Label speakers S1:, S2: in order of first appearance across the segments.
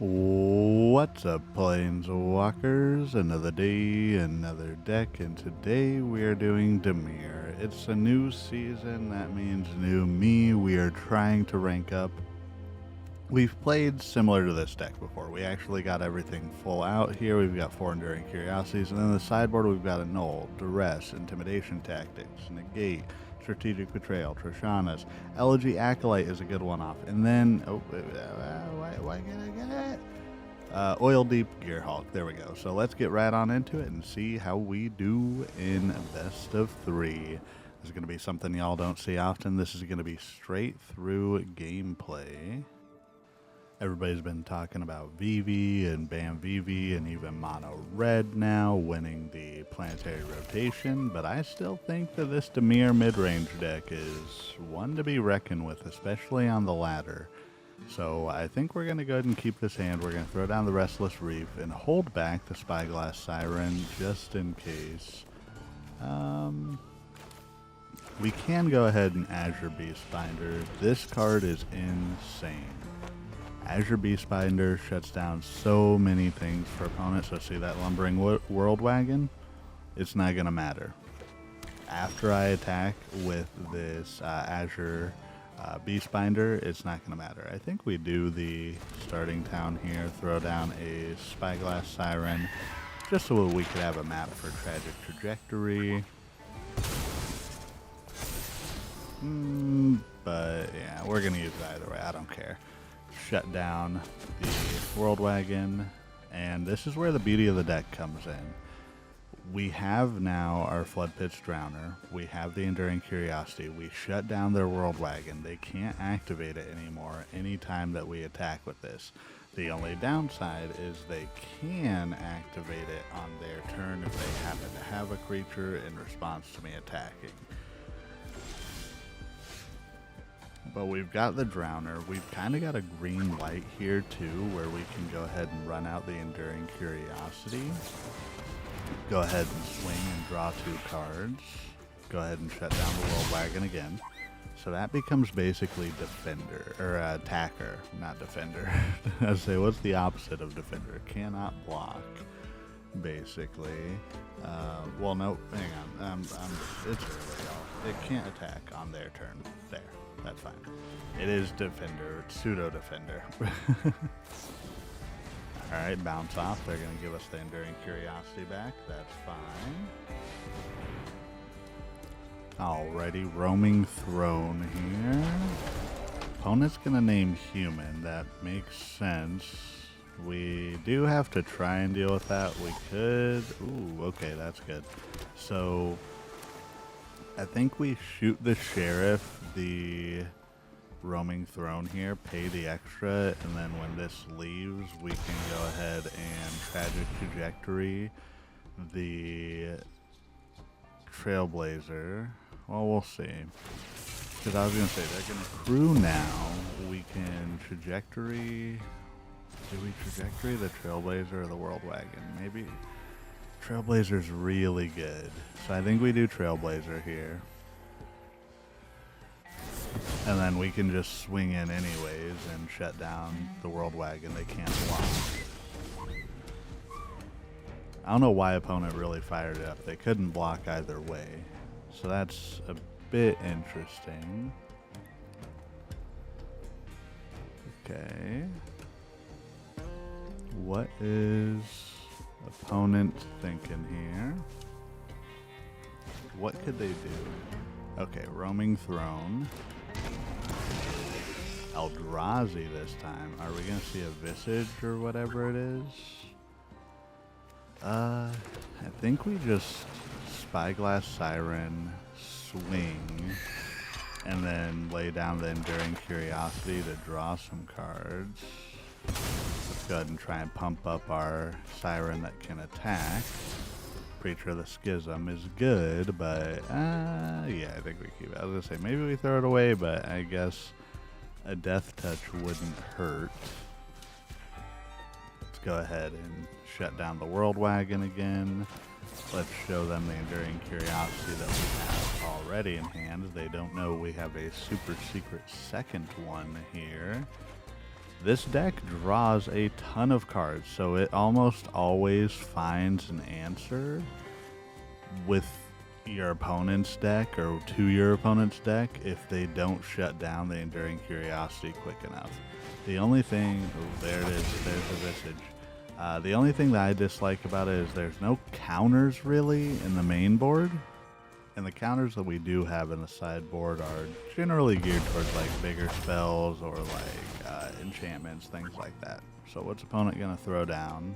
S1: What's up, Planeswalkers? Another day, another deck, and today we are doing Dimir. It's a new season, that means new me. We are trying to rank up. We've played similar to this deck before. We actually got everything full out here. We've got 4 Enduring Curiosities, and then the sideboard we've got Annul, Duress, Intimidation Tactics, Negate, Strategic Betrayal, Tishana's, Elegy Acolyte is a good one off, and then why can't I get it? Oildeep Gearhulk. There we go. So let's get right on into it and see how we do in best of 3. This is going to be something y'all don't see often. This is going to be straight through gameplay. Everybody's been talking about Vivi and Bam Vivi and even Mono Red now winning the planetary rotation, but I still think that this Dimir mid-range deck is one to be reckoned with, especially on the ladder. So I think we're going to go ahead and keep this hand. We're going to throw down the Restless Reef and hold back the Spyglass Siren just in case. We can go ahead and Azure Beastbinder. This card is insane. Azure Beastbinder shuts down so many things for opponents. So see that Lumbering World Wagon? It's not going to matter. After I attack with this Azure Beastbinder, it's not going to matter. I think we do the starting town here, throw down a Spyglass Siren, just so we could have a map for Tragic Trajectory. But yeah, we're going to use it either way. I don't care. Shut down the World Wagon, and this is where the beauty of the deck comes in. We have now our Floodpits Drowner, we have the Enduring Curiosity, we shut down their World Wagon, they can't activate it anymore anytime that we attack with this. The only downside is they can activate it on their turn if they happen to have a creature in response to me attacking. But we've got the Drowner. We've kind of got a green light here too, where we can go ahead and run out the Enduring Curiosity. Go ahead and swing and draw 2 cards. Go ahead and shut down the World Wagon again. So that becomes basically Defender, or Attacker, not Defender. I say, what's the opposite of Defender? Cannot block, basically. Well, no, hang on. It's early, y'all. It can't attack on their turn. There. That's fine. It is Defender, pseudo-Defender. Alright, bounce off. They're going to give us the Enduring Curiosity back. That's fine. Alrighty, Roaming Throne here. Opponent's going to name Human. That makes sense. We do have to try and deal with that. We could... Ooh, okay, that's good. So... I think we shoot the Sheriff, the Roaming Throne here, pay the extra, and then when this leaves, we can go ahead and Tragic Trajectory the Trailblazer. Well, we'll see. Because I was going to say, they're going to crew now. We can Trajectory... Do we Trajectory the Trailblazer or the World Wagon? Maybe... Trailblazer's really good. So I think we do Trailblazer here. And then we can just swing in anyways and shut down the World Wagon. They can't block. I don't know why opponent really fired it up. They couldn't block either way. So that's a bit interesting. Okay. What is... opponent thinking here? What could they do? Okay, Roaming Throne. Eldrazi this time. Are we gonna see a Visage or whatever it is? I think we just Spyglass Siren, swing, and then lay down the Enduring Curiosity to draw some cards. Let's go ahead and try and pump up our Siren that can attack. Preacher of the Schism is good, but yeah, I think we keep it. I was going to say, maybe we throw it away, but I guess a Death Touch wouldn't hurt. Let's go ahead and shut down the World Wagon again. Let's show them the Enduring Curiosity that we have already in hand. They don't know we have a super secret second one here. This deck draws a ton of cards, so it almost always finds an answer with your opponent's deck or to your opponent's deck if they don't shut down the Enduring Curiosity quick enough. The only thing, oh, there it is, there's a Visage. The only thing that I dislike about it is there's no counters really in the main board, and the counters that we do have in the sideboard are generally geared towards like bigger spells or like enchantments, things like that. So what's opponent gonna throw down?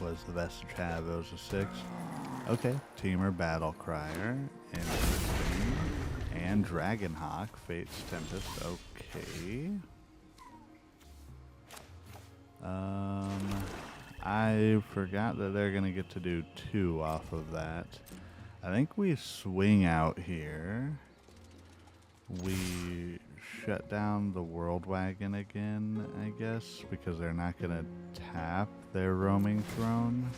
S1: Was the Vestige have? It was a 6. Okay, Teamer Battle Crier, interesting, and Dragonhawk, Fate's Tempest. Okay. I forgot that they're gonna get to do 2 off of that. I think we swing out here. We shut down the World Wagon again, I guess, because they're not gonna tap their Roaming Throne.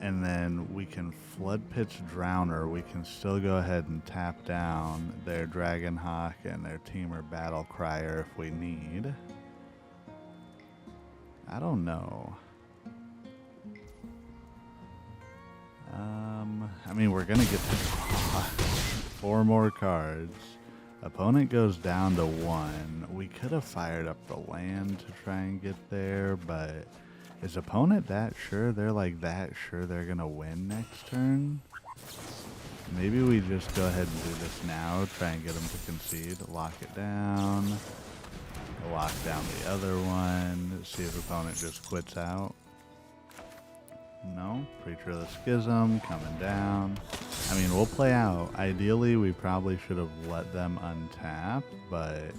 S1: And then we can Floodpits Drowner. We can still go ahead and tap down their Dragonhawk and their Teamer Battle Crier if we need. I don't know. I mean, we're gonna get to draw 4 more cards. Opponent goes down to 1. We could have fired up the land to try and get there, but is opponent that sure? They're like that sure they're gonna win next turn? Maybe we just go ahead and do this now, try and get them to concede, lock it down, lock down the other one, see if opponent just quits out. No, Preacher of the Schism coming down. I mean, we'll play out. Ideally, we probably should have let them untap, but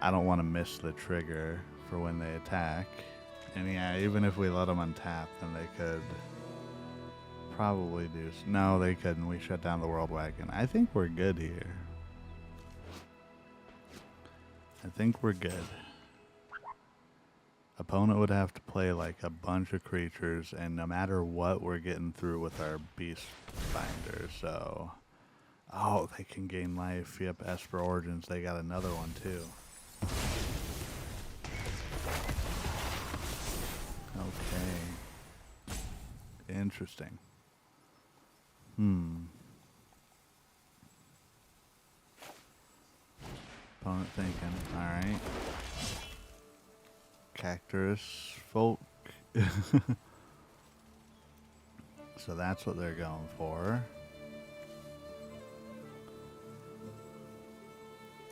S1: I don't want to miss the trigger for when they attack. And yeah, even if we let them untap, then they could probably do... No, they couldn't. We shut down the World Wagon. I think we're good here. I think we're good. Opponent would have to play like a bunch of creatures, and no matter what, we're getting through with our Beastbinder, so... Oh, they can gain life. Yep, Esper Origins, they got another one too. Okay. Interesting. Opponent thinking, alright. Cactus Folk. So that's what they're going for.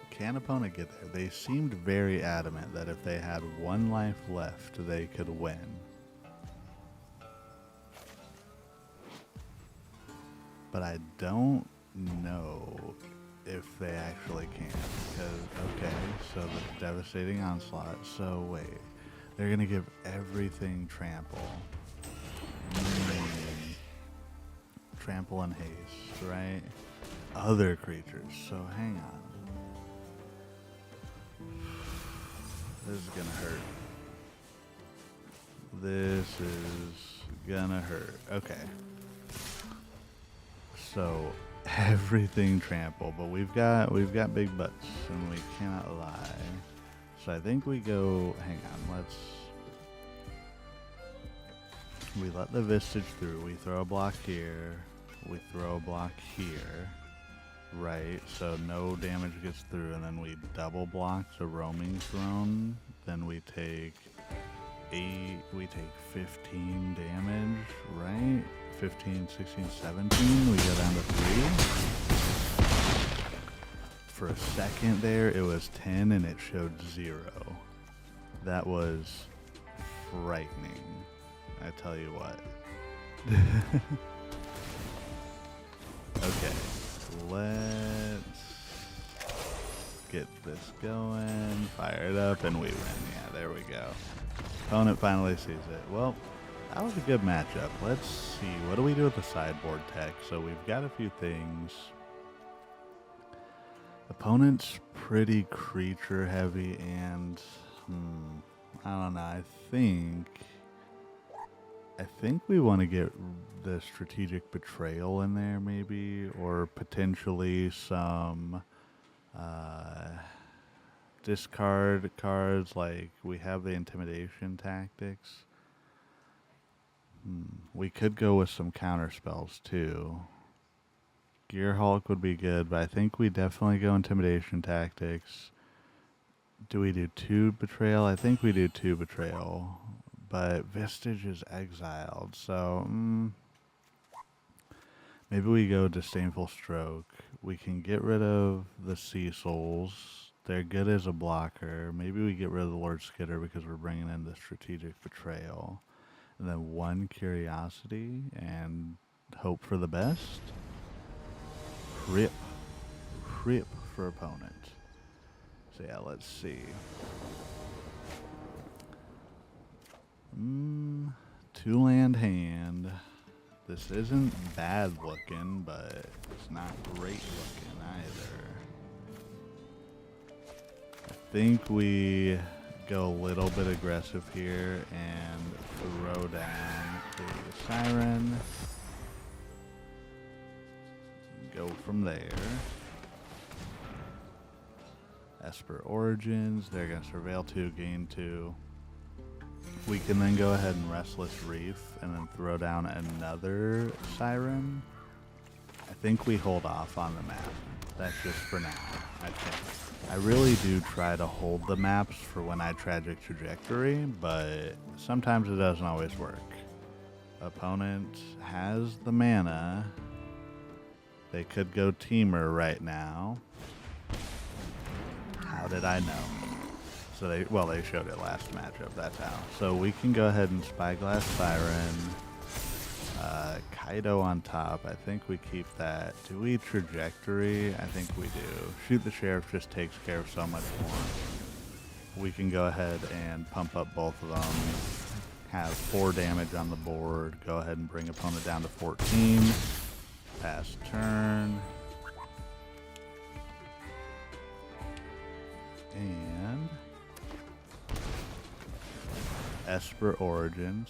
S1: Can opponent get there? They seemed very adamant that if they had 1 life left, they could win. But I don't know if they actually can. Because, okay, so the Devastating Onslaught. So wait, they're gonna give everything trample. Trample and haste, right? Other creatures. So hang on. This is gonna hurt. This is gonna hurt. Okay. So everything trample, but we've got big butts and we cannot lie. So I think we go, hang on, we let the Vistage through. We throw a block here. We throw a block here. Right, so no damage gets through, and then we double block the Roaming Throne. Then we take 15 damage, right? 15, 16, 17, we go down to 3. For a second there, it was 10 and it showed 0. That was frightening, I tell you what. Okay. Let's get this going, fire it up, and we win. Yeah, there we go. Opponent finally sees it. Well, that was a good matchup. Let's see. What do we do with the sideboard tech? So we've got a few things. Opponent's pretty creature heavy, and I don't know. I think we want to get the Strategic Betrayal in there, maybe, or potentially some discard cards, like we have the Intimidation Tactics. We could go with some counter spells too. Gearhulk would be good, but I think we definitely go Intimidation Tactics. Do we do 2 Betrayal? I think we do 2 Betrayal, but Vestige is exiled, so maybe we go Disdainful Stroke. We can get rid of the Cecils. They're good as a blocker. Maybe we get rid of the Lord Skitter because we're bringing in the Strategic Betrayal. And then 1 Curiosity and hope for the best. Rip for opponent. So yeah, let's see. 2 land hand. This isn't bad looking, but it's not great looking either. I think we go a little bit aggressive here and throw down the Siren. Go from there. Esper Origins, they're going to Surveil 2, gain 2. We can then go ahead and Restless Reef and then throw down another Siren. I think we hold off on the map. That's just for now, I think. I really do try to hold the maps for when I Tragic Trajectory, but sometimes it doesn't always work. Opponent has the mana. They could go Teamer right now. How did I know? So they showed it last matchup, that's how. So we can go ahead and Spyglass Siren. Kaito on top, I think we keep that. Do we Trajectory? I think we do. Shoot the Sheriff just takes care of so much more. We can go ahead and pump up both of them. Have 4 damage on the board. Go ahead and bring opponent down to 14. Pass turn. And Esper Origins.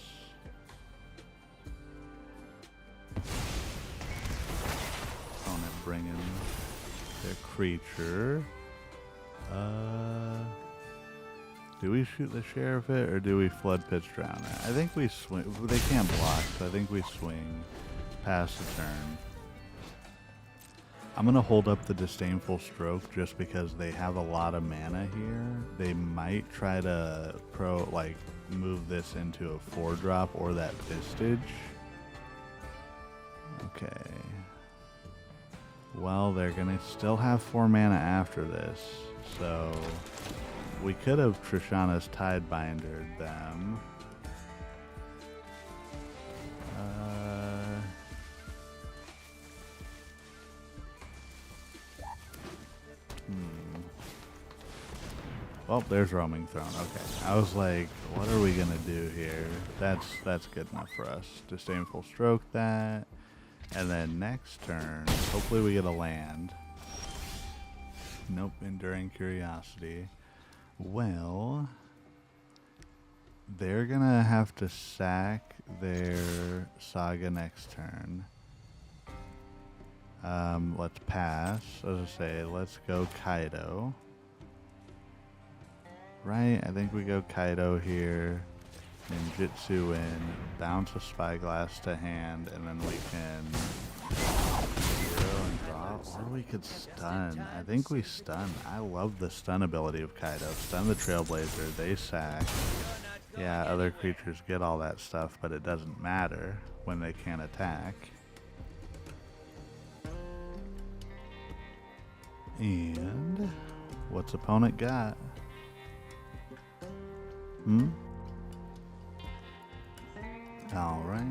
S1: Opponent bringing their creature. Do we shoot the Sheriff it or do we Floodpits Drowner? I think we swing. They can't block, so I think we swing. Pass the turn. I'm going to hold up the Disdainful Stroke just because they have a lot of mana here. They might try to move this into a 4-drop or that Vestige. Okay. Well, they're going to still have 4 mana after this. So we could have Tishana's Tidebindered them. Well, there's Roaming Throne. Okay. I was like, what are we going to do here? That's good enough for us. Disdainful Stroke that. And then next turn, hopefully we get a land. Nope, Enduring Curiosity. Well, they're going to have to sack their Saga next turn. Let's pass. As I say, let's go Kaito. Right, I think we go Kaito here, Ninjutsu in, bounce a Spyglass to hand, and then we can zero and draw, or we could stun. I think we stun. I love the stun ability of Kaito. Stun the Trailblazer, they sack. Yeah, other creatures get all that stuff, but it doesn't matter when they can't attack. And what's opponent got? Alright.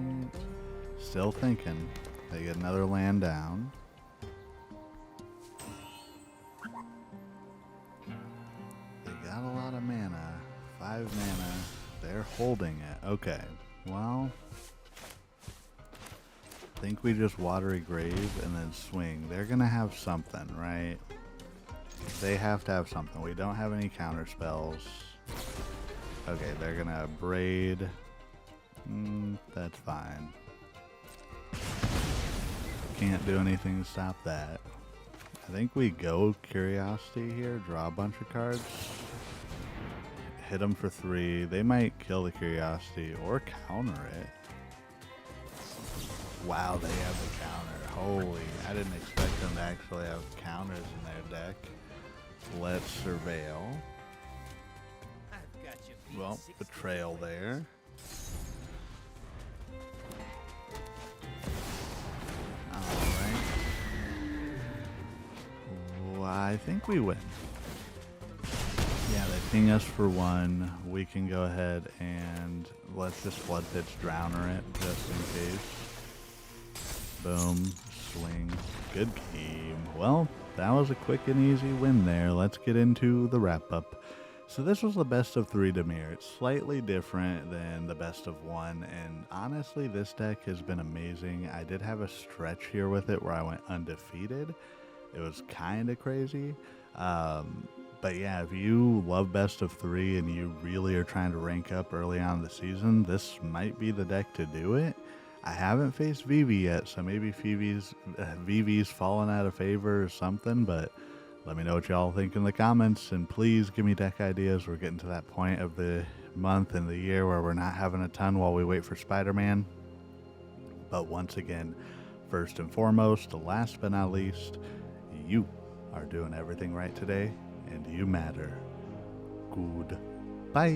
S1: Still thinking. They get another land down. They got a lot of mana. 5 mana. They're holding it. Okay. Well, I think we just Watery Grave and then swing. They're going to have something, right? They have to have something. We don't have any counter spells. Okay, they're gonna braid. That's fine. Can't do anything to stop that. I think we go Curiosity here, draw a bunch of cards. hit them for 3. They might kill the Curiosity or counter it. Wow, they have the counter. Holy, I didn't expect them to actually have counters in their deck. Let's surveil. Well, betrayal there. Alright. Well, I think we win. Yeah, they ping us for 1. We can go ahead and let's just Floodpits Drowner it just in case. Boom. Swing. Good game. Well, that was a quick and easy win there. Let's get into the wrap-up. So this was the best of 3 Dimir. It's slightly different than the best of 1, and honestly, this deck has been amazing. I did have a stretch here with it where I went undefeated. It was kind of crazy. But yeah, if you love best of 3 and you really are trying to rank up early on in the season, this might be the deck to do it. I haven't faced Vivi yet, so maybe Vivi's fallen out of favor or something, but let me know what y'all think in the comments, and please give me deck ideas. We're getting to that point of the month and the year where we're not having a ton while we wait for Spider-Man. But once again, first and foremost, last but not least, you are doing everything right today, and you matter. Goodbye.